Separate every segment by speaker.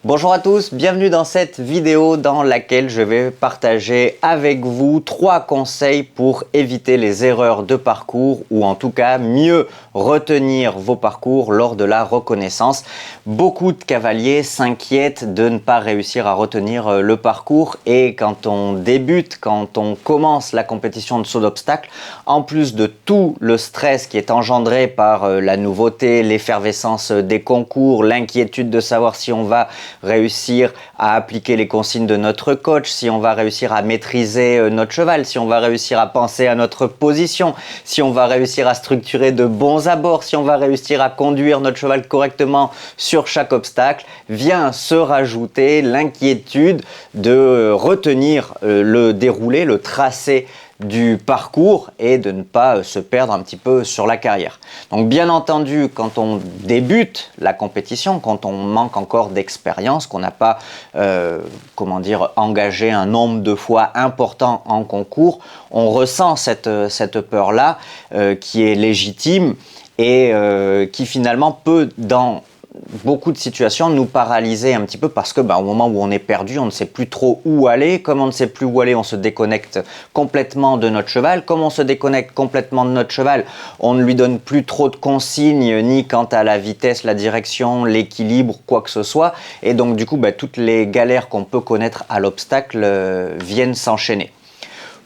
Speaker 1: Bonjour à tous, bienvenue dans cette vidéo dans laquelle je vais partager avec vous 3 conseils pour éviter les erreurs de parcours ou en tout cas mieux retenir vos parcours lors de la reconnaissance. Beaucoup de cavaliers s'inquiètent de ne pas réussir à retenir le parcours et quand on débute, quand on commence la compétition de saut d'obstacle, en plus de tout le stress qui est engendré par la nouveauté, l'effervescence des concours, l'inquiétude de savoir si on va réussir à appliquer les consignes de notre coach, si on va réussir à maîtriser notre cheval, si on va réussir à penser à notre position, si on va réussir à structurer de bons abords, si on va réussir à conduire notre cheval correctement sur chaque obstacle, vient se rajouter l'inquiétude de retenir le déroulé, le tracé du parcours et de ne pas se perdre un petit peu sur la carrière. Donc bien entendu, quand on débute la compétition, quand on manque encore d'expérience, qu'on n'a pas engagé un nombre de fois important en concours, on ressent cette peur-là qui est légitime et qui finalement peut dans beaucoup de situations nous paralyser un petit peu parce que au moment où on est perdu, on ne sait plus trop où aller. Comme on ne sait plus où aller, on se déconnecte complètement de notre cheval. Comme on se déconnecte complètement de notre cheval, on ne lui donne plus trop de consignes ni quant à la vitesse, la direction, l'équilibre, quoi que ce soit. Et donc du coup, toutes les galères qu'on peut connaître à l'obstacle viennent s'enchaîner.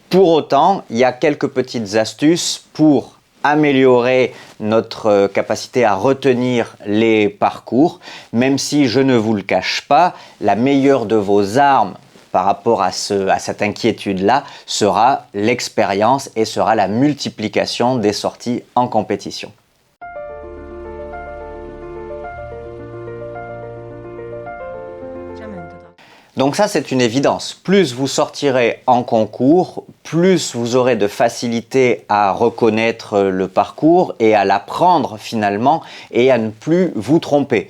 Speaker 1: Pour autant, il y a quelques petites astuces pour améliorer notre capacité à retenir les parcours, même si je ne vous le cache pas, la meilleure de vos armes par rapport à cette inquiétude-là sera l'expérience et sera la multiplication des sorties en compétition. Donc ça, c'est une évidence. Plus vous sortirez en concours, plus vous aurez de facilité à reconnaître le parcours et à l'apprendre finalement et à ne plus vous tromper.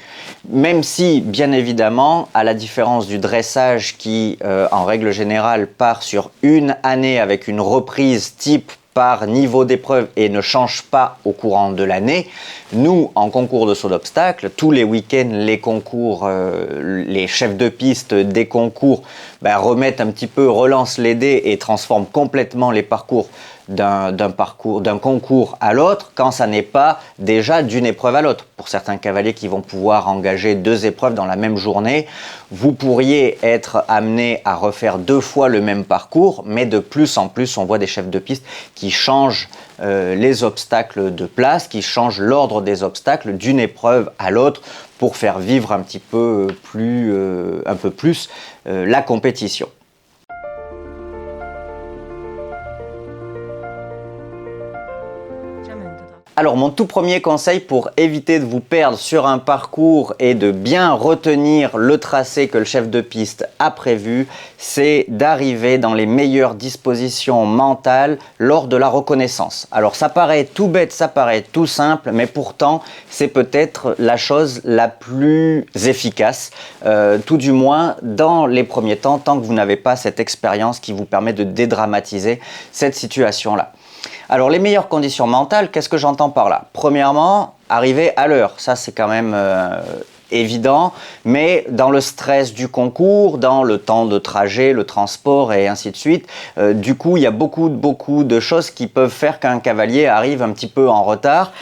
Speaker 1: Même si, bien évidemment, à la différence du dressage qui, en règle générale, part sur une année avec une reprise type par niveau d'épreuve et ne change pas au courant de l'année. Nous, en concours de saut d'obstacle, tous les week-ends, les concours, les chefs de piste des concours remettent un petit peu, relancent les dés et transforment complètement les parcours d'un concours à l'autre quand ça n'est pas déjà d'une épreuve à l'autre. Pour certains cavaliers qui vont pouvoir engager 2 épreuves dans la même journée, vous pourriez être amené à refaire 2 fois le même parcours, mais de plus en plus, on voit des chefs de piste qui changent les obstacles de place, qui changent l'ordre des obstacles d'une épreuve à l'autre pour faire vivre un peu plus la compétition. Alors mon tout premier conseil pour éviter de vous perdre sur un parcours et de bien retenir le tracé que le chef de piste a prévu, c'est d'arriver dans les meilleures dispositions mentales lors de la reconnaissance. Alors ça paraît tout bête, ça paraît tout simple, mais pourtant c'est peut-être la chose la plus efficace, tout du moins dans les premiers temps, tant que vous n'avez pas cette expérience qui vous permet de dédramatiser cette situation-là. Alors les meilleures conditions mentales, qu'est-ce que j'entends par là? Premièrement, arriver à l'heure, ça c'est quand même évident, mais dans le stress du concours, dans le temps de trajet, le transport et ainsi de suite, du coup il y a beaucoup de choses qui peuvent faire qu'un cavalier arrive un petit peu en retard,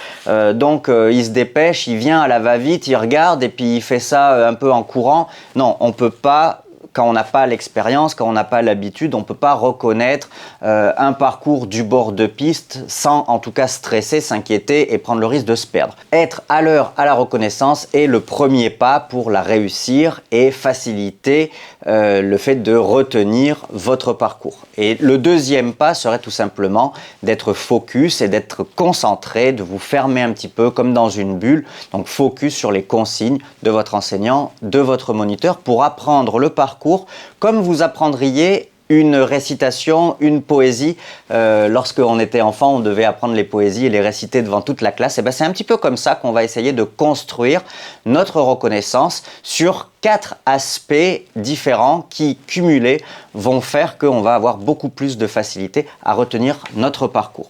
Speaker 1: donc il se dépêche, il vient à la va-vite, il regarde et puis il fait ça un peu en courant. Non, on ne peut pas. Quand on n'a pas l'expérience, quand on n'a pas l'habitude, on ne peut pas reconnaître un parcours du bord de piste sans en tout cas stresser, s'inquiéter et prendre le risque de se perdre. Être à l'heure à la reconnaissance est le premier pas pour la réussir et faciliter le fait de retenir votre parcours. Et le deuxième pas serait tout simplement d'être focus et d'être concentré, de vous fermer un petit peu comme dans une bulle. Donc focus sur les consignes de votre enseignant, de votre moniteur pour apprendre le parcours comme vous apprendriez une récitation, une poésie. Lorsque on était enfant, on devait apprendre les poésies et les réciter devant toute la classe. Et c'est un petit peu comme ça qu'on va essayer de construire notre reconnaissance sur 4 aspects différents qui, cumulés, vont faire qu'on va avoir beaucoup plus de facilité à retenir notre parcours.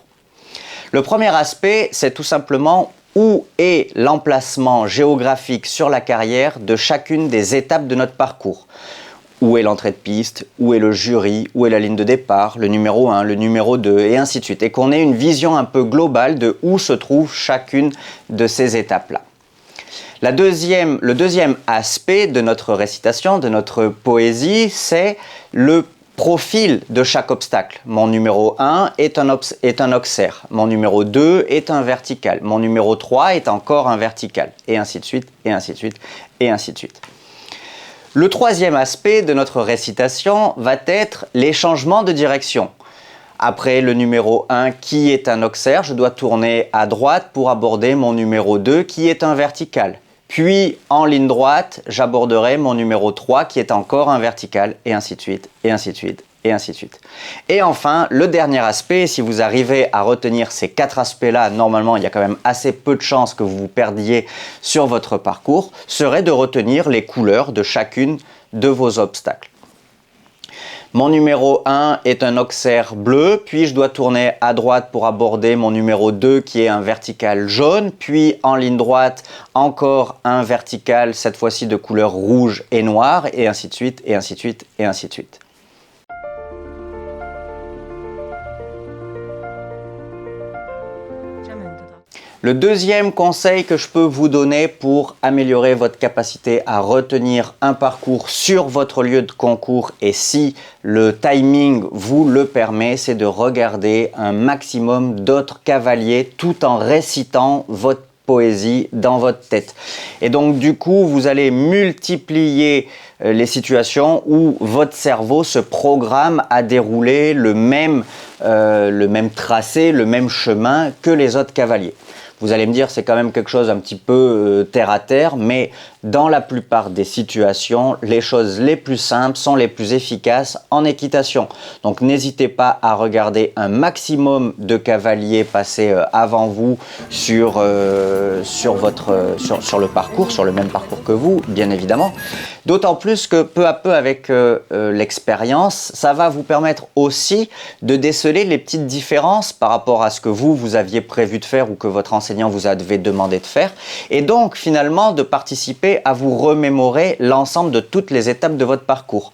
Speaker 1: Le premier aspect, c'est tout simplement où est l'emplacement géographique sur la carrière de chacune des étapes de notre parcours. Où est l'entrée de piste, où est le jury, où est la ligne de départ, le numéro 1, le numéro 2, et ainsi de suite. Et qu'on ait une vision un peu globale de où se trouve chacune de ces étapes-là. Le deuxième aspect de notre récitation, de notre poésie, c'est le profil de chaque obstacle. Mon numéro 1 est un auxerre, mon numéro 2 est un vertical, mon numéro 3 est encore un vertical, et ainsi de suite, et ainsi de suite, et ainsi de suite. Le troisième aspect de notre récitation va être les changements de direction. Après le numéro 1 qui est un auxerre, je dois tourner à droite pour aborder mon numéro 2 qui est un vertical. Puis en ligne droite, j'aborderai mon numéro 3 qui est encore un vertical, et ainsi de suite, et ainsi de suite, et ainsi de suite. Et enfin, le dernier aspect, si vous arrivez à retenir ces 4 aspects-là, normalement il y a quand même assez peu de chances que vous vous perdiez sur votre parcours, serait de retenir les couleurs de chacune de vos obstacles. Mon numéro 1 est un auxerre bleu, puis je dois tourner à droite pour aborder mon numéro 2 qui est un vertical jaune, puis en ligne droite encore un vertical, cette fois-ci de couleur rouge et noire, et ainsi de suite, et ainsi de suite, et ainsi de suite. Le deuxième conseil que je peux vous donner pour améliorer votre capacité à retenir un parcours sur votre lieu de concours, et si le timing vous le permet, c'est de regarder un maximum d'autres cavaliers tout en récitant votre poésie dans votre tête. Et donc du coup, vous allez multiplier les situations où votre cerveau se programme à dérouler le même tracé, le même chemin que les autres cavaliers. Vous allez me dire, c'est quand même quelque chose un petit peu terre à terre, mais dans la plupart des situations, les choses les plus simples sont les plus efficaces en équitation. Donc n'hésitez pas à regarder un maximum de cavaliers passer avant vous sur le parcours, sur le même parcours que vous, bien évidemment. D'autant plus que peu à peu avec l'expérience, ça va vous permettre aussi de déceler les petites différences par rapport à ce que vous aviez prévu de faire ou que votre enseignant vous avait demandé de faire, et donc finalement de participer à vous remémorer l'ensemble de toutes les étapes de votre parcours.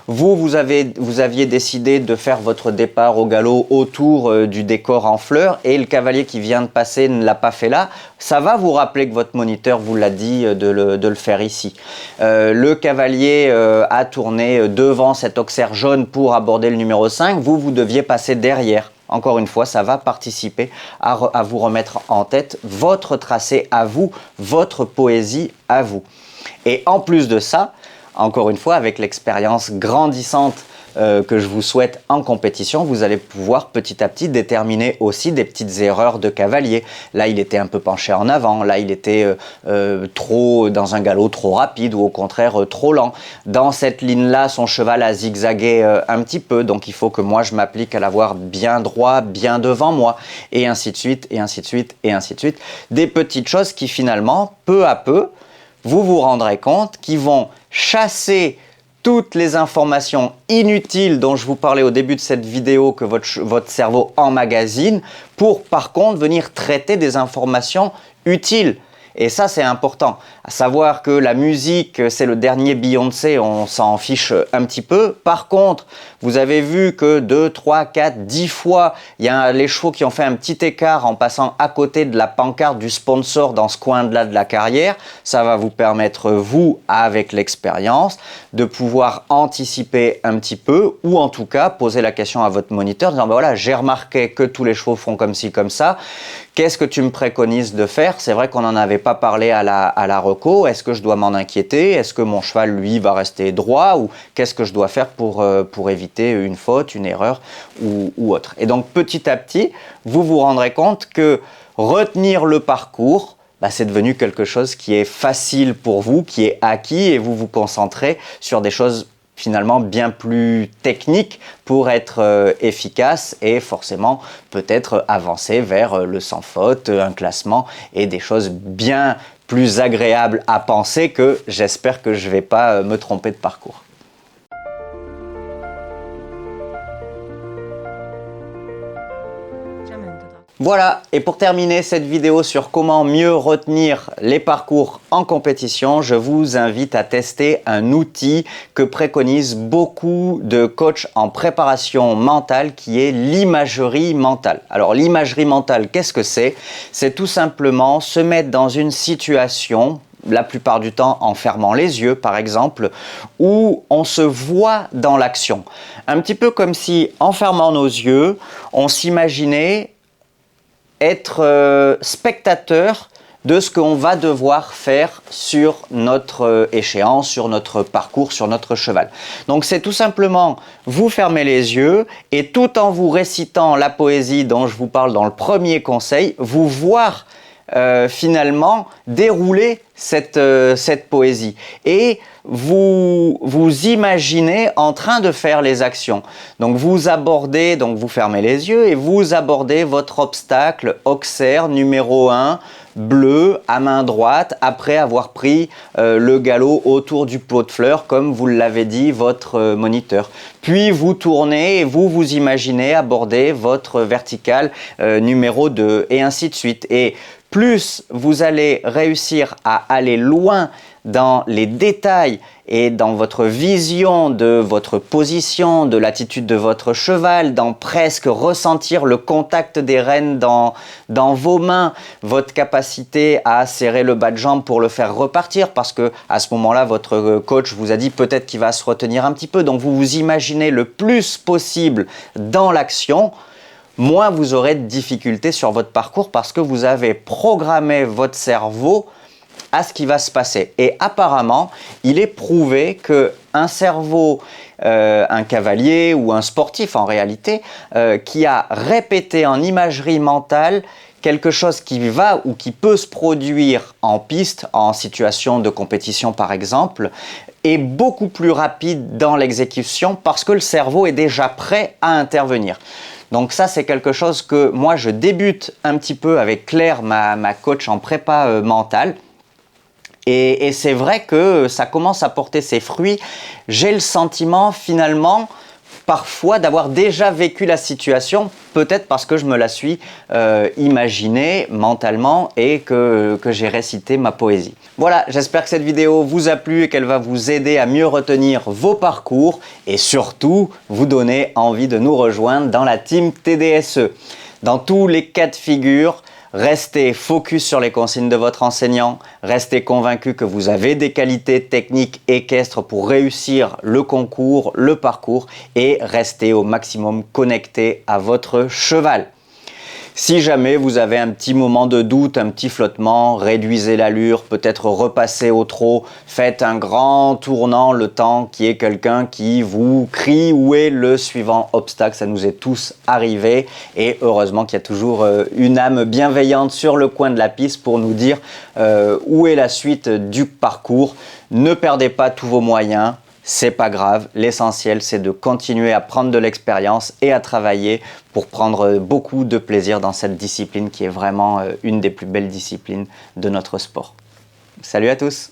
Speaker 1: Vous aviez décidé de faire votre départ au galop autour du décor en fleurs, et le cavalier qui vient de passer ne l'a pas fait là. Ça va vous rappeler que votre moniteur vous l'a dit de le faire ici. Le cavalier a tourné devant cet auxerre jaune pour aborder le numéro 5. Vous deviez passer derrière. Encore une fois, ça va participer à vous remettre en tête votre tracé à vous, votre poésie à vous. Et en plus de ça, encore une fois, avec l'expérience grandissante que je vous souhaite en compétition, vous allez pouvoir petit à petit déterminer aussi des petites erreurs de cavalier. Là, il était un peu penché en avant, là, il était trop dans un galop trop rapide, ou au contraire trop lent. Dans cette ligne-là, son cheval a zigzagué un petit peu, donc il faut que moi je m'applique à l'avoir bien droit, bien devant moi, et ainsi de suite, et ainsi de suite, et ainsi de suite. Des petites choses qui finalement, peu à peu, vous vous rendrez compte qu'ils vont chasser toutes les informations inutiles dont je vous parlais au début de cette vidéo que votre cerveau emmagasine, pour par contre venir traiter des informations utiles. Et ça, c'est important. À savoir que la musique, c'est le dernier Beyoncé, on s'en fiche un petit peu. Par contre, vous avez vu que 2, 3, 4, 10 fois, il y a les chevaux qui ont fait un petit écart en passant à côté de la pancarte du sponsor dans ce coin-là de la carrière. Ça va vous permettre, vous, avec l'expérience, de pouvoir anticiper un petit peu, ou en tout cas, poser la question à votre moniteur, en disant, ben voilà, j'ai remarqué que tous les chevaux font comme ci, comme ça. Qu'est-ce que tu me préconises de faire? C'est vrai qu'on n'en avait pas parlé à la reco. Est-ce que je dois m'en inquiéter? Est-ce que mon cheval, lui, va rester droit? Ou qu'est-ce que je dois faire pour éviter une faute, une erreur ou autre? Et donc, petit à petit, vous vous rendrez compte que retenir le parcours, c'est devenu quelque chose qui est facile pour vous, qui est acquis, et vous vous concentrez sur des choses finalement bien plus technique pour être efficace et forcément peut-être avancer vers le sans faute, un classement et des choses bien plus agréables à penser que j'espère que je ne vais pas me tromper de parcours. Voilà, et pour terminer cette vidéo sur comment mieux retenir les parcours en compétition, je vous invite à tester un outil que préconisent beaucoup de coachs en préparation mentale qui est l'imagerie mentale. Alors l'imagerie mentale, qu'est-ce que c'est? C'est tout simplement se mettre dans une situation, la plupart du temps en fermant les yeux par exemple, où on se voit dans l'action. Un petit peu comme si en fermant nos yeux, on s'imaginait être spectateur de ce qu'on va devoir faire sur notre échéance, sur notre parcours, sur notre cheval. Donc c'est tout simplement vous fermer les yeux et tout en vous récitant la poésie dont je vous parle dans le premier conseil, vous voir finalement dérouler cette poésie et vous imaginez en train de faire les actions. Donc vous abordez, donc vous fermez les yeux et vous abordez votre obstacle Auxerre numéro 1 bleu à main droite après avoir pris le galop autour du pot de fleurs comme vous l'avez dit votre moniteur. Puis vous tournez et vous imaginez aborder votre verticale numéro 2 et ainsi de suite. Et plus vous allez réussir à aller loin dans les détails et dans votre vision de votre position, de l'attitude de votre cheval, dans presque ressentir le contact des rênes dans vos mains, votre capacité à serrer le bas de jambe pour le faire repartir parce que à ce moment-là, votre coach vous a dit peut-être qu'il va se retenir un petit peu. Donc vous vous imaginez le plus possible dans l'action, moins vous aurez de difficultés sur votre parcours parce que vous avez programmé votre cerveau à ce qui va se passer. Et apparemment, il est prouvé qu'un cerveau, un cavalier ou un sportif en réalité, qui a répété en imagerie mentale quelque chose qui va ou qui peut se produire en piste, en situation de compétition par exemple, est beaucoup plus rapide dans l'exécution parce que le cerveau est déjà prêt à intervenir. Donc ça, c'est quelque chose que moi, je débute un petit peu avec Claire, ma coach en prépa mentale. Et c'est vrai que ça commence à porter ses fruits. J'ai le sentiment finalement parfois d'avoir déjà vécu la situation, peut-être parce que je me la suis imaginée mentalement et que j'ai récité ma poésie. Voilà, j'espère que cette vidéo vous a plu et qu'elle va vous aider à mieux retenir vos parcours et surtout vous donner envie de nous rejoindre dans la team TDSE. Dans tous les cas de figure, restez focus sur les consignes de votre enseignant, restez convaincu que vous avez des qualités techniques équestres pour réussir le concours, le parcours et restez au maximum connecté à votre cheval. Si jamais vous avez un petit moment de doute, un petit flottement, réduisez l'allure, peut-être repassez au trot, faites un grand tournant le temps qu'il y ait quelqu'un qui vous crie où est le suivant obstacle. Ça nous est tous arrivé et heureusement qu'il y a toujours une âme bienveillante sur le coin de la piste pour nous dire où est la suite du parcours. Ne perdez pas tous vos moyens. C'est pas grave, l'essentiel c'est de continuer à prendre de l'expérience et à travailler pour prendre beaucoup de plaisir dans cette discipline qui est vraiment une des plus belles disciplines de notre sport. Salut à tous!